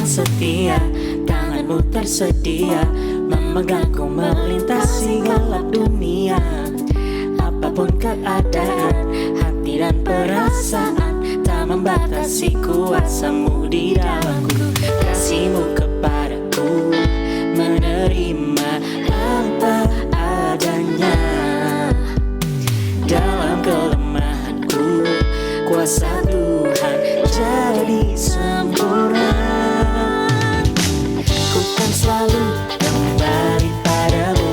setia, tanganmu tersedia memegangku melintasi gelap dunia. Apapun keadaan, hati dan perasaan tak membatasi kuasamu di dalamku. Kasihmu kepadaku menerima apa adanya. Dalam kelemahanku, kuasa Tuhan jadi sempurna. Ku kan selalu kembali padamu,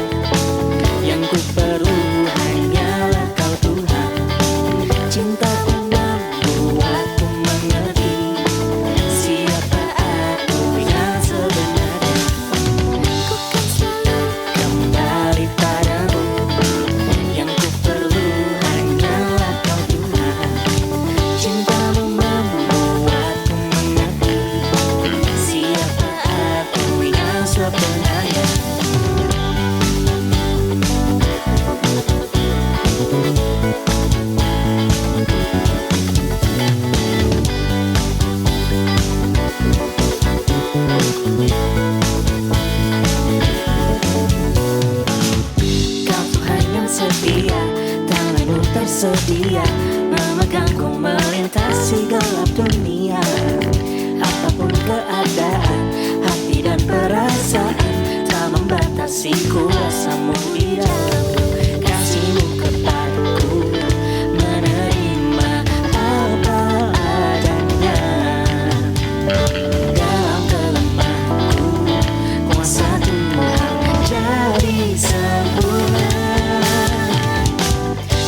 yang ku perlu hanyalah kau Tuhan. Cintaku membuatku mengerti siapa aku yang sebenarnya. Ku kan selalu kembali padamu, yang ku perlu hanyalah kau Tuhan. Cintamu membuatku mengerti siapa aku yang sebenarnya. Kau Tuhan yang setia, tanganmu tersedia memegangku melintasi gelap dunia. Apapun keadaan, hati dan perasaan tak membatasi kuasamu di dalamku. Kasihmu kepadaku menerima apa adanya. Dalam kelemahanku, kuasa Tuhan jadi sempurna.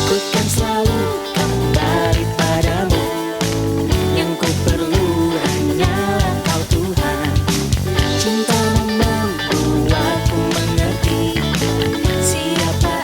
Ku kan selalu kembali padamu, yang ku perlu hanyalah kau Tuhan. Cintamu membuatku mengerti siapa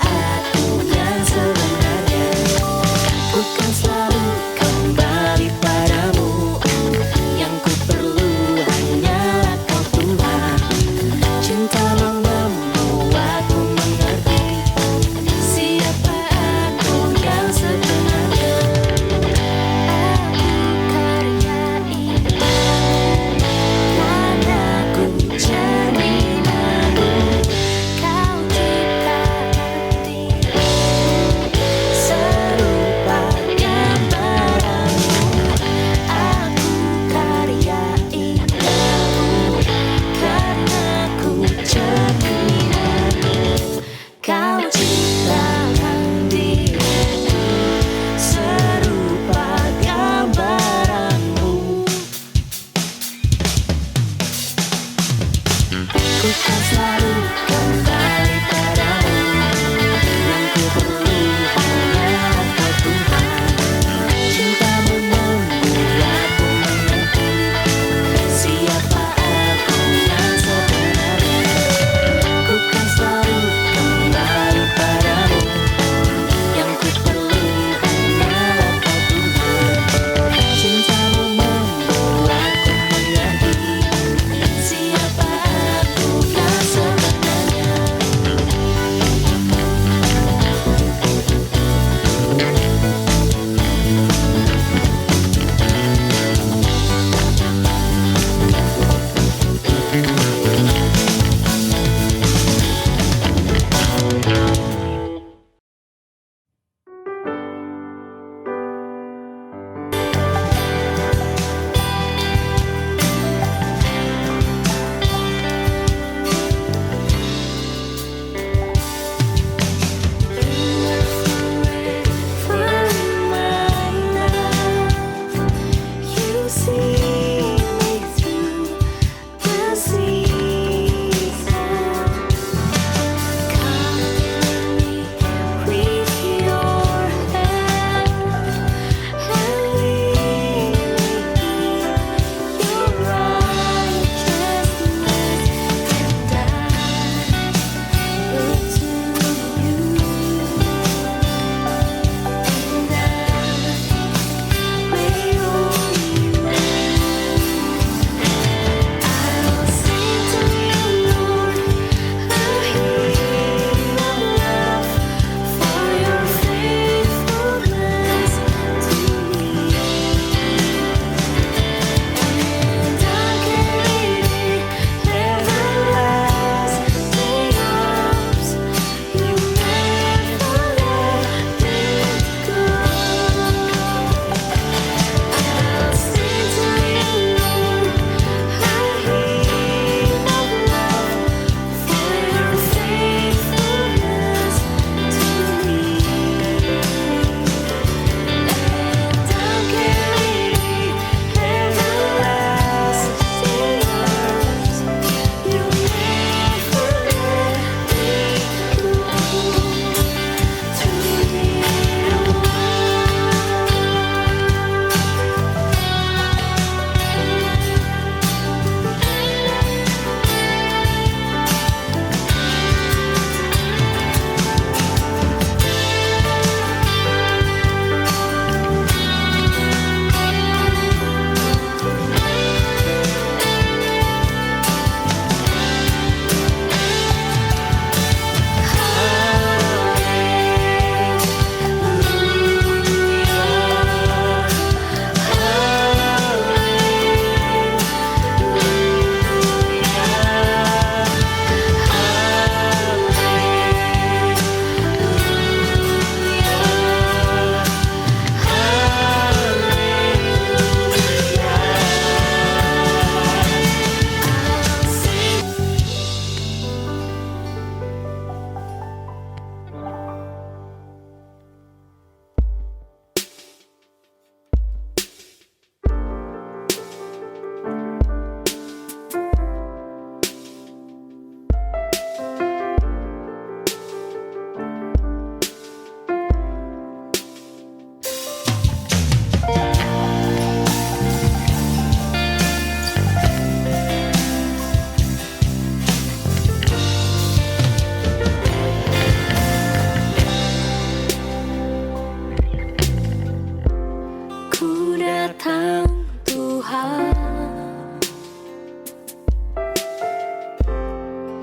datang Tuhan,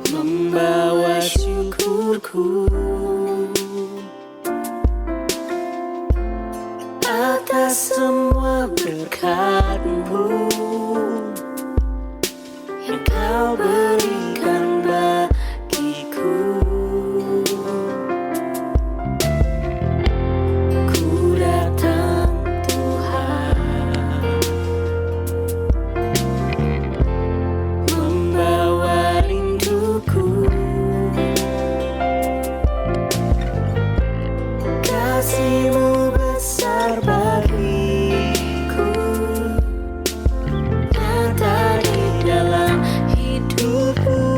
membawa syukurku atas semua berkat-Mu yang Kau berikan bagiku. Ku datang Tuhan, membawa rinduku, kasih-Mu besar bagiku, nyata di dalam hidupku.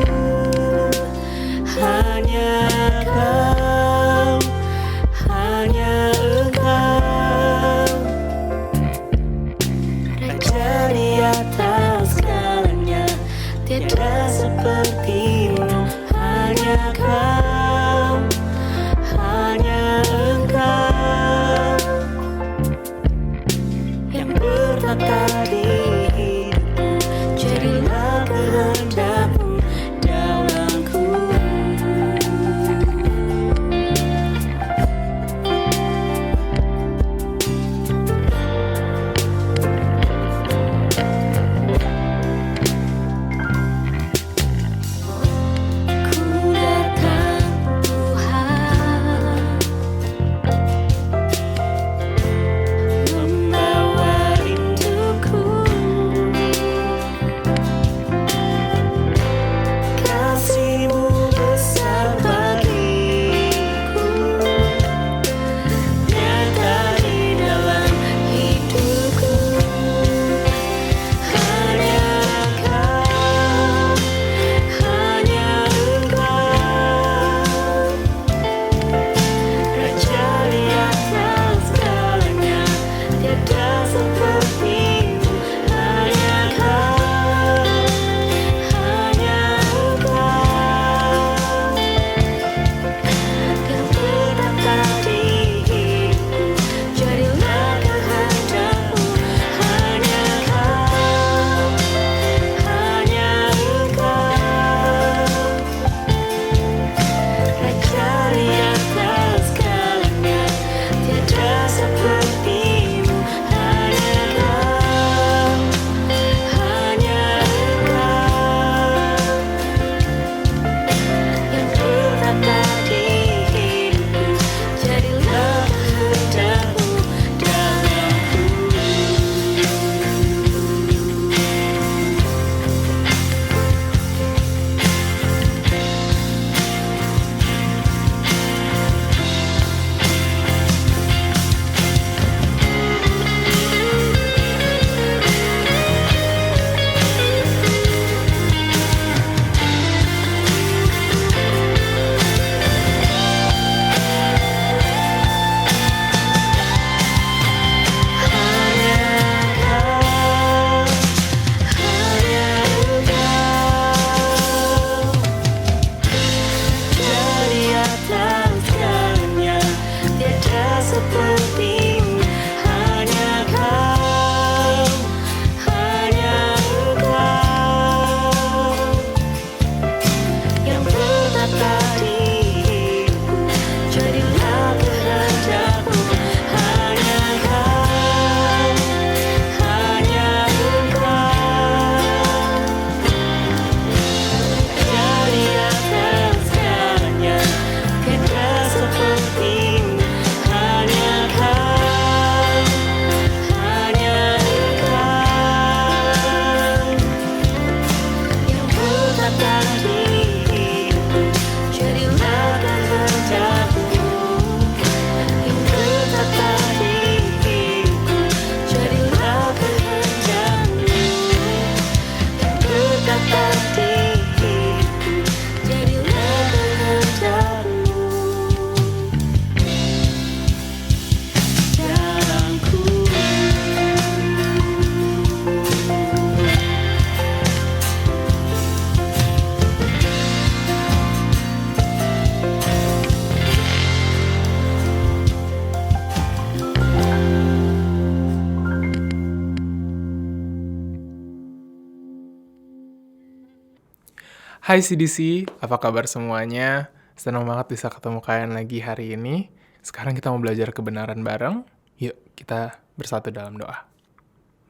Hai CDC, apa kabar semuanya? Senang banget bisa ketemu kalian lagi hari ini. Sekarang kita mau belajar kebenaran bareng. Yuk, kita bersatu dalam doa.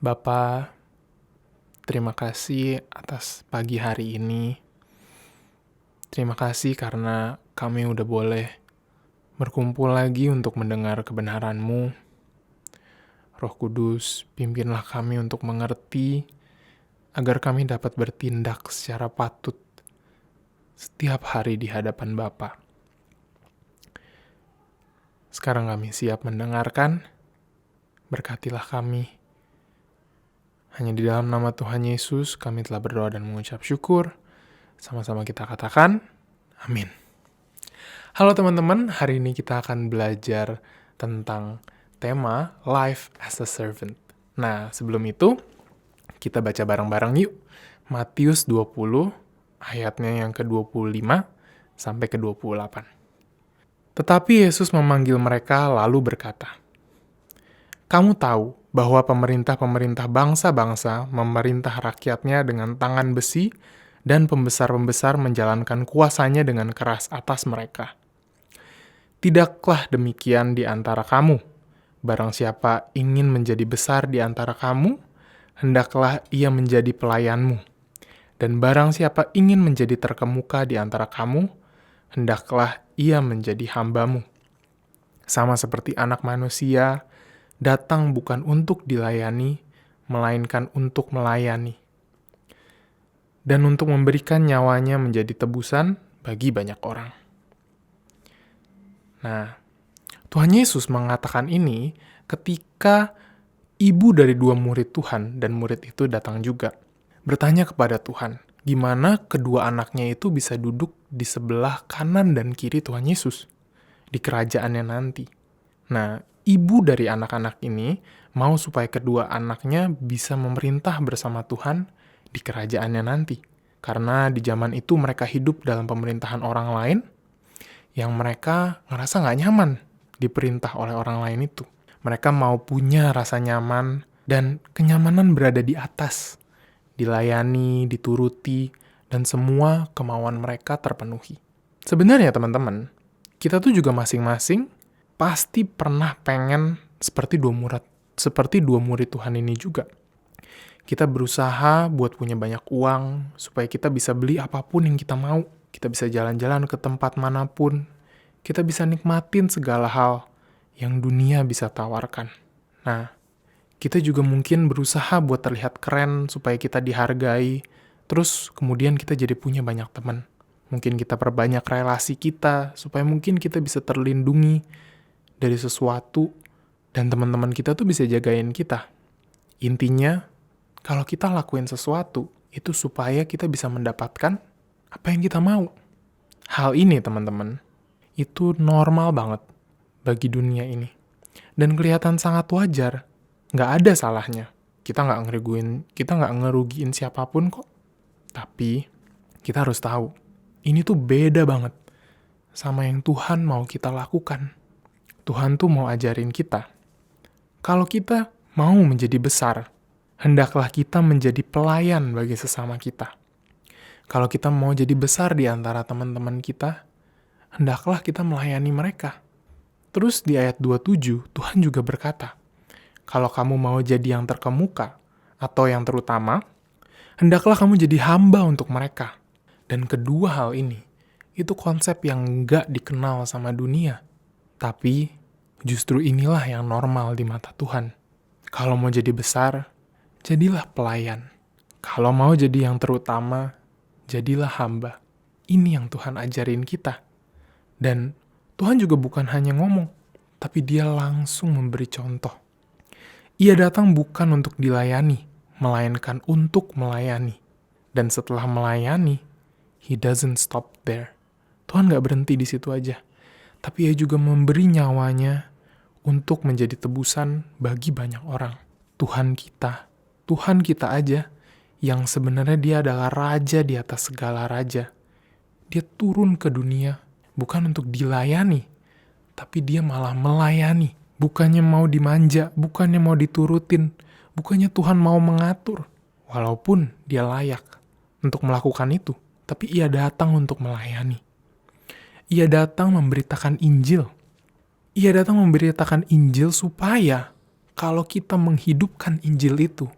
Bapa, terima kasih atas pagi hari ini. Terima kasih karena kami udah boleh berkumpul lagi untuk mendengar kebenaran-Mu. Roh Kudus, pimpinlah kami untuk mengerti agar kami dapat bertindak secara patut setiap hari di hadapan Bapa. Sekarang kami siap mendengarkan, berkatilah kami. Hanya di dalam nama Tuhan Yesus kami telah berdoa dan mengucap syukur. Sama-sama kita katakan, amin. Halo teman-teman, hari ini kita akan belajar tentang tema Life as a Servant. Nah, sebelum itu, kita baca bareng-bareng yuk. Matius 20, ayatnya yang ke-25 sampai ke-28. Tetapi Yesus memanggil mereka lalu berkata, "Kamu tahu bahwa pemerintah-pemerintah bangsa-bangsa memerintah rakyatnya dengan tangan besi dan pembesar-pembesar menjalankan kuasanya dengan keras atas mereka. Tidaklah demikian di antara kamu. Barang siapa ingin menjadi besar di antara kamu, hendaklah ia menjadi pelayanmu. Dan barang siapa ingin menjadi terkemuka di antara kamu, hendaklah ia menjadi hambamu. Sama seperti Anak Manusia, datang bukan untuk dilayani, melainkan untuk melayani. Dan untuk memberikan nyawanya menjadi tebusan bagi banyak orang." Nah, Tuhan Yesus mengatakan ini ketika ibu dari 2 murid Tuhan dan murid itu datang juga. Bertanya kepada Tuhan, gimana kedua anaknya itu bisa duduk di sebelah kanan dan kiri Tuhan Yesus di kerajaannya nanti. Nah, ibu dari anak-anak ini mau supaya kedua anaknya bisa memerintah bersama Tuhan di kerajaannya nanti. Karena di zaman itu mereka hidup dalam pemerintahan orang lain yang mereka ngerasa nggak nyaman diperintah oleh orang lain itu. Mereka mau punya rasa nyaman dan kenyamanan berada di atas, dilayani, dituruti, dan semua kemauan mereka terpenuhi. Sebenarnya teman-teman, kita tuh juga masing-masing pasti pernah pengen seperti dua murid Tuhan ini juga. Kita berusaha buat punya banyak uang, supaya kita bisa beli apapun yang kita mau. Kita bisa jalan-jalan ke tempat manapun. Kita bisa nikmatin segala hal yang dunia bisa tawarkan. Nah, kita juga mungkin berusaha buat terlihat keren supaya kita dihargai, terus kemudian kita jadi punya banyak teman. Mungkin kita perbanyak relasi kita, supaya mungkin kita bisa terlindungi dari sesuatu, dan teman-teman kita tuh bisa jagain kita. Intinya, kalau kita lakuin sesuatu, itu supaya kita bisa mendapatkan apa yang kita mau. Hal ini, teman-teman, itu normal banget bagi dunia ini. Dan kelihatan sangat wajar. Nggak ada salahnya. Kita nggak ngerugiin siapapun kok. Tapi kita harus tahu, ini tuh beda banget sama yang Tuhan mau kita lakukan. Tuhan tuh mau ajarin kita. Kalau kita mau menjadi besar, hendaklah kita menjadi pelayan bagi sesama kita. Kalau kita mau jadi besar di antara teman-teman kita, hendaklah kita melayani mereka. Terus di ayat 27, Tuhan juga berkata, kalau kamu mau jadi yang terkemuka atau yang terutama, hendaklah kamu jadi hamba untuk mereka. Dan kedua hal ini, itu konsep yang nggak dikenal sama dunia. Tapi justru inilah yang normal di mata Tuhan. Kalau mau jadi besar, jadilah pelayan. Kalau mau jadi yang terutama, jadilah hamba. Ini yang Tuhan ajarin kita. Dan Tuhan juga bukan hanya ngomong, tapi Dia langsung memberi contoh. Ia datang bukan untuk dilayani, melainkan untuk melayani. Dan setelah melayani, He doesn't stop there. Tuhan gak berhenti di situ aja. Tapi Ia juga memberi nyawanya untuk menjadi tebusan bagi banyak orang. Tuhan kita aja, yang sebenarnya Dia adalah raja di atas segala raja. Dia turun ke dunia, bukan untuk dilayani, tapi Dia malah melayani. Bukannya mau dimanja, bukannya mau diturutin, bukannya Tuhan mau mengatur, walaupun Dia layak untuk melakukan itu. tapi ia datang untuk melayani. Ia datang memberitakan Injil. Ia datang memberitakan Injil supaya kalau kita menghidupkan Injil itu,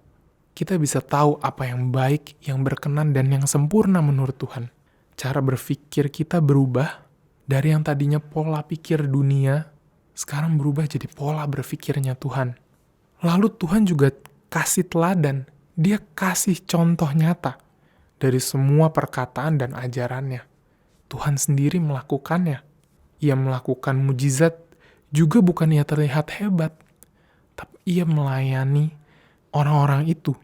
kita bisa tahu apa yang baik, yang berkenan, dan yang sempurna menurut Tuhan. Cara berpikir kita berubah dari yang tadinya pola pikir dunia, sekarang berubah jadi pola berpikirnya Tuhan. Lalu Tuhan juga kasih teladan, dia kasih contoh nyata dari semua perkataan dan ajarannya. Tuhan sendiri melakukannya. Ia melakukan mujizat, juga bukan ia terlihat hebat, tapi ia melayani orang-orang itu.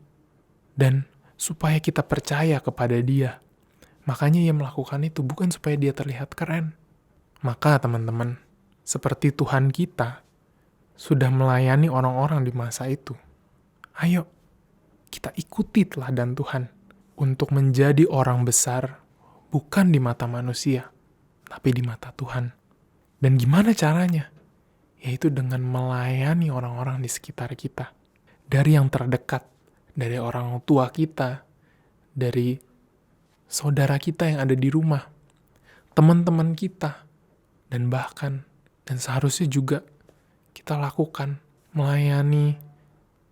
Dan supaya kita percaya kepada dia. Makanya ia melakukan itu, bukan supaya dia terlihat keren. Maka teman-teman, seperti Tuhan kita sudah melayani orang-orang di masa itu. Ayo, kita ikuti teladan Tuhan untuk menjadi orang besar, bukan di mata manusia, tapi di mata Tuhan. Dan gimana caranya? Yaitu dengan melayani orang-orang di sekitar kita. Dari yang terdekat, dari orang tua kita, dari saudara kita yang ada di rumah, teman-teman kita, dan bahkan, dan seharusnya juga kita lakukan, melayani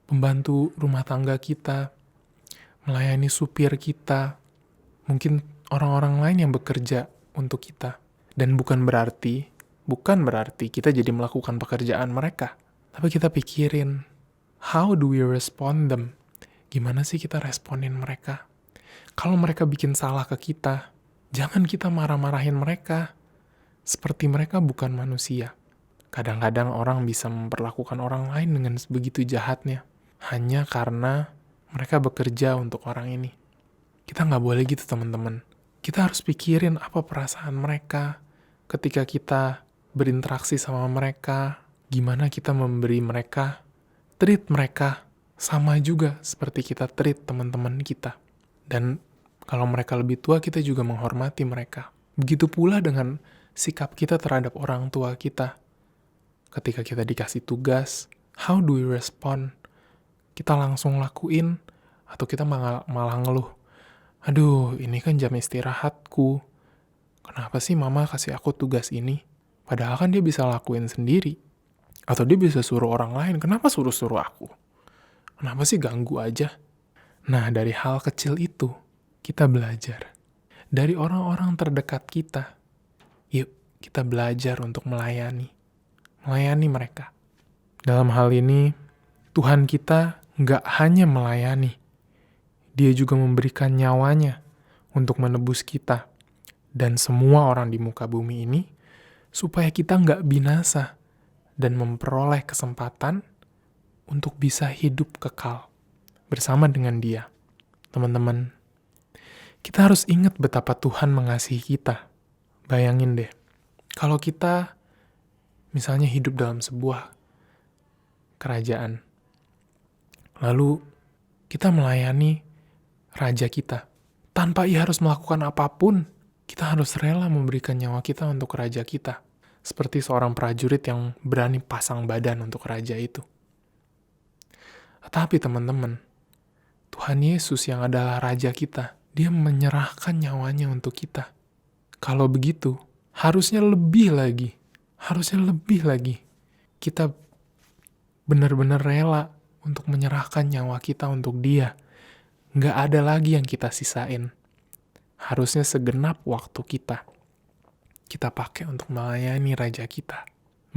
pembantu rumah tangga kita, melayani supir kita, mungkin orang-orang lain yang bekerja untuk kita. Dan bukan berarti kita jadi melakukan pekerjaan mereka. Tapi kita pikirin, how do we respond them? Gimana sih kita responin mereka? Kalau mereka bikin salah ke kita, jangan kita marah-marahin mereka. Seperti mereka bukan manusia. Kadang-kadang orang bisa memperlakukan orang lain dengan begitu jahatnya. Hanya karena mereka bekerja untuk orang ini. Kita nggak boleh gitu teman-teman. Kita harus pikirin apa perasaan mereka ketika kita berinteraksi sama mereka, gimana kita memberi mereka, treat mereka sama juga seperti kita treat teman-teman kita. Dan kalau mereka lebih tua, kita juga menghormati mereka. Begitu pula dengan sikap kita terhadap orang tua kita. Ketika kita dikasih tugas, how do we respond? Kita langsung lakuin, atau kita malah ngeluh. Aduh, ini kan jam istirahatku. Kenapa sih mama kasih aku tugas ini? Padahal kan dia bisa lakuin sendiri. Atau dia bisa suruh orang lain. Kenapa suruh-suruh aku? Kenapa sih ganggu aja? Nah, dari hal kecil itu, kita belajar. Dari orang-orang terdekat kita, yuk kita belajar untuk melayani mereka. Dalam hal ini, Tuhan kita nggak hanya melayani, dia juga memberikan nyawanya untuk menebus kita dan semua orang di muka bumi ini, supaya kita nggak binasa dan memperoleh kesempatan untuk bisa hidup kekal bersama dengan dia. Teman-teman, kita harus ingat betapa Tuhan mengasihi kita. Bayangin deh, kalau kita misalnya hidup dalam sebuah kerajaan, lalu kita melayani raja kita. Tanpa ia harus melakukan apapun, kita harus rela memberikan nyawa kita untuk raja kita. Seperti seorang prajurit yang berani pasang badan untuk raja itu. Tetapi teman-teman, Tuhan Yesus yang adalah raja kita, dia menyerahkan nyawanya untuk kita. Kalau begitu, harusnya lebih lagi. Kita benar-benar rela untuk menyerahkan nyawa kita untuk dia. Nggak ada lagi yang kita sisain. Harusnya segenap waktu kita pakai untuk melayani raja kita.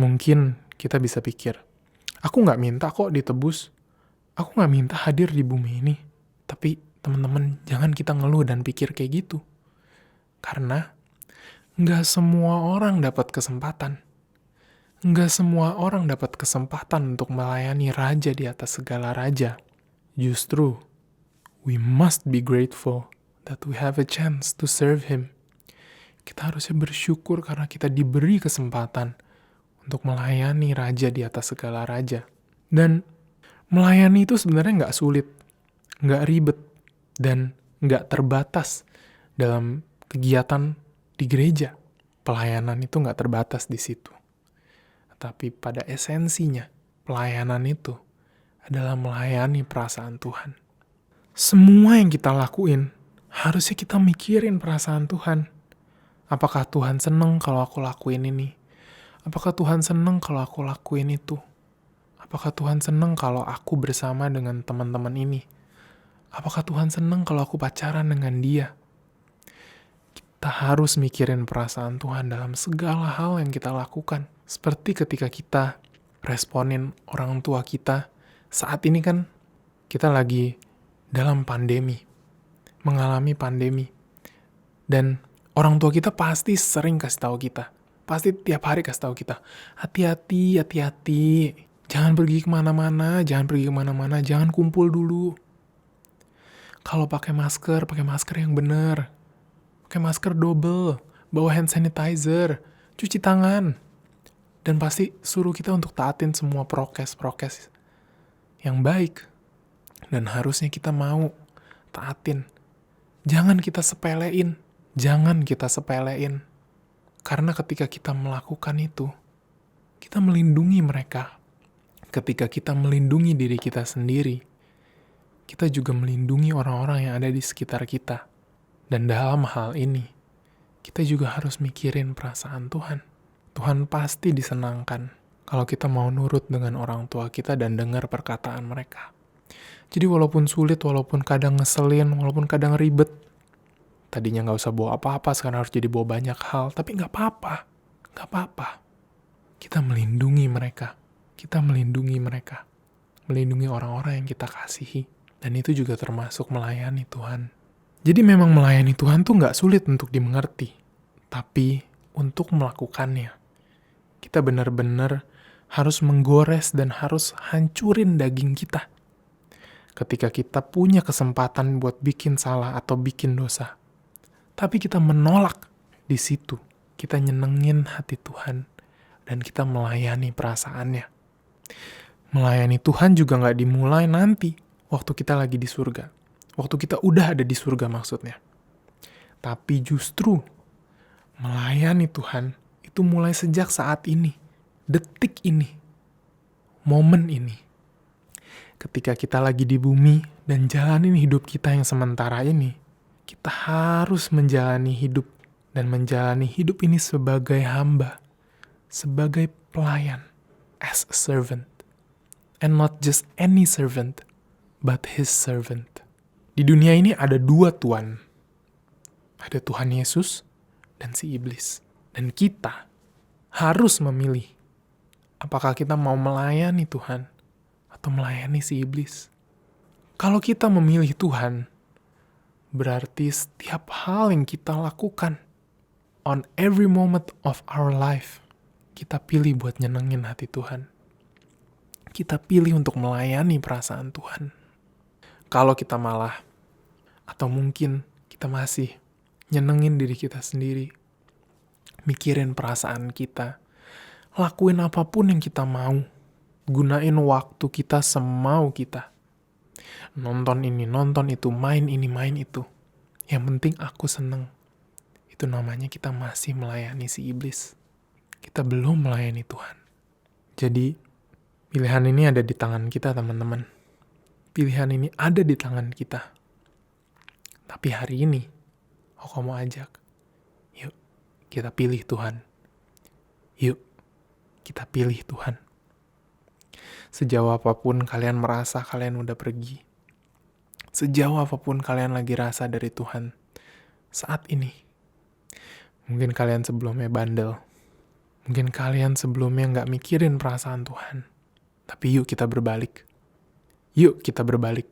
Mungkin kita bisa pikir, aku nggak minta kok ditebus. Aku nggak minta hadir di bumi ini. Tapi teman-teman, jangan kita ngeluh dan pikir kayak gitu. Karena nggak semua orang dapat kesempatan. Nggak semua orang dapat kesempatan untuk melayani raja di atas segala raja. Justru, we must be grateful that we have a chance to serve him. Kita harusnya bersyukur karena kita diberi kesempatan untuk melayani raja di atas segala raja. Dan melayani itu sebenarnya nggak sulit, nggak ribet, dan nggak terbatas dalam kegiatan di gereja. Pelayanan itu nggak terbatas di situ. Tapi pada esensinya, pelayanan itu adalah melayani perasaan Tuhan. Semua yang kita lakuin Harusnya kita mikirin perasaan Tuhan. Apakah Tuhan seneng kalau aku lakuin ini? Apakah Tuhan seneng kalau aku lakuin itu? Apakah Tuhan seneng kalau aku bersama dengan teman-teman ini? Apakah Tuhan seneng kalau aku pacaran dengan dia? Kita harus mikirin perasaan Tuhan dalam segala hal yang kita lakukan. Seperti ketika kita responin orang tua kita. Saat ini kan kita lagi dalam pandemi, mengalami pandemi. Dan orang tua kita pasti sering kasih tahu kita. Pasti tiap hari kasih tahu kita, hati-hati, hati-hati. Jangan pergi kemana-mana, jangan kumpul dulu. Kalau pakai masker yang benar. Pakai masker double, bawa hand sanitizer, cuci tangan. Dan pasti suruh kita untuk taatin semua prokes yang baik. Dan harusnya kita mau taatin. Jangan kita sepelein. Karena ketika kita melakukan itu, kita melindungi mereka. Ketika kita melindungi diri kita sendiri, kita juga melindungi orang-orang yang ada di sekitar kita. Dan dalam hal ini, kita juga harus mikirin perasaan Tuhan. Tuhan pasti disenangkan kalau kita mau nurut dengan orang tua kita dan dengar perkataan mereka. Jadi walaupun sulit, walaupun kadang ngeselin, walaupun kadang ribet, tadinya nggak usah bawa apa-apa, sekarang harus jadi bawa banyak hal, tapi nggak apa-apa. Kita melindungi mereka, melindungi orang-orang yang kita kasihi, dan itu juga termasuk melayani Tuhan. Jadi memang melayani Tuhan tuh nggak sulit untuk dimengerti, tapi untuk melakukannya, kita benar-benar harus menggores dan harus hancurin daging kita. Ketika kita punya kesempatan buat bikin salah atau bikin dosa, tapi kita menolak di situ, kita nyenengin hati Tuhan, dan kita melayani perasaannya. Melayani Tuhan juga nggak dimulai nanti, waktu kita lagi di surga. Waktu kita udah ada di surga maksudnya. Tapi justru melayani Tuhan itu mulai sejak saat ini, detik ini, momen ini. Ketika kita lagi di bumi dan jalanin hidup kita yang sementara ini, kita harus menjalani hidup dan menjalani hidup ini sebagai hamba, sebagai pelayan, as a servant. And not just any servant, but his servant. Di dunia ini ada dua tuan. Ada Tuhan Yesus dan si iblis. Dan kita harus memilih apakah kita mau melayani Tuhan atau melayani si iblis. Kalau kita memilih Tuhan, berarti setiap hal yang kita lakukan, on every moment of our life, kita pilih buat nyenengin hati Tuhan. Kita pilih untuk melayani perasaan Tuhan. Kalau kita malah, atau mungkin kita masih nyenengin diri kita sendiri, mikirin perasaan kita, lakuin apapun yang kita mau, gunain waktu kita semau kita. Nonton ini, nonton itu, main ini, main itu. Yang penting aku seneng. Itu namanya kita masih melayani si iblis. Kita belum melayani Tuhan. Jadi, pilihan ini ada di tangan kita, teman-teman. Pilihan ini ada di tangan kita. Tapi hari ini, aku mau ajak, yuk kita pilih Tuhan. Yuk kita pilih Tuhan. Sejauh apapun kalian merasa kalian udah pergi, sejauh apapun kalian lagi rasa dari Tuhan, saat ini, mungkin kalian sebelumnya bandel, mungkin kalian sebelumnya nggak mikirin perasaan Tuhan, tapi yuk kita berbalik. Yuk kita berbalik.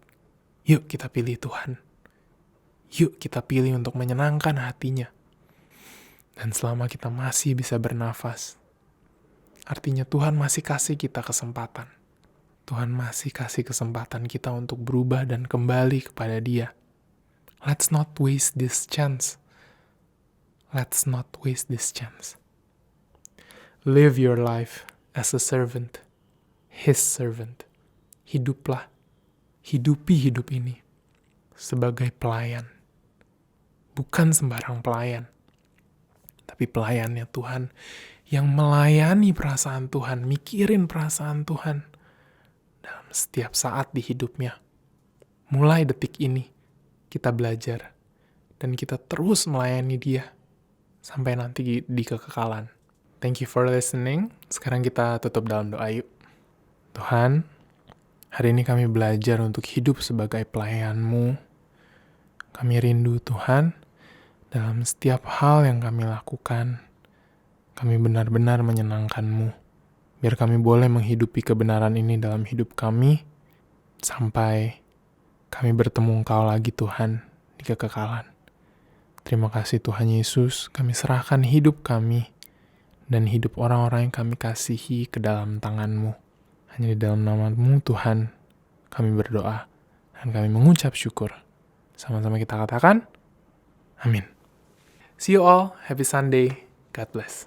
Yuk kita pilih Tuhan. Yuk kita pilih untuk menyenangkan hatinya. Dan selama kita masih bisa bernafas, artinya Tuhan masih kasih kita kesempatan. Tuhan masih kasih kesempatan kita untuk berubah dan kembali kepada Dia. Let's not waste this chance. Let's not waste this chance. Live your life as a servant, His servant. Hidupi hidup ini sebagai pelayan. Bukan sembarang pelayan, tapi pelayannya Tuhan yang melayani perasaan Tuhan, mikirin perasaan Tuhan dalam setiap saat di hidupnya. Mulai detik ini, kita belajar dan kita terus melayani dia sampai nanti di kekekalan. Thank you for listening. Sekarang kita tutup dalam doa yuk. Tuhan, hari ini kami belajar untuk hidup sebagai pelayan-Mu. Kami rindu Tuhan, dalam setiap hal yang kami lakukan, kami benar-benar menyenangkan-Mu. Biar kami boleh menghidupi kebenaran ini dalam hidup kami, sampai kami bertemu Engkau lagi Tuhan, di kekekalan. Terima kasih Tuhan Yesus, kami serahkan hidup kami, dan hidup orang-orang yang kami kasihi ke dalam tangan-Mu. Hanya di dalam nama-Mu Tuhan, kami berdoa, dan kami mengucap syukur. Sama-sama kita katakan, amin. See you all, happy Sunday, God bless.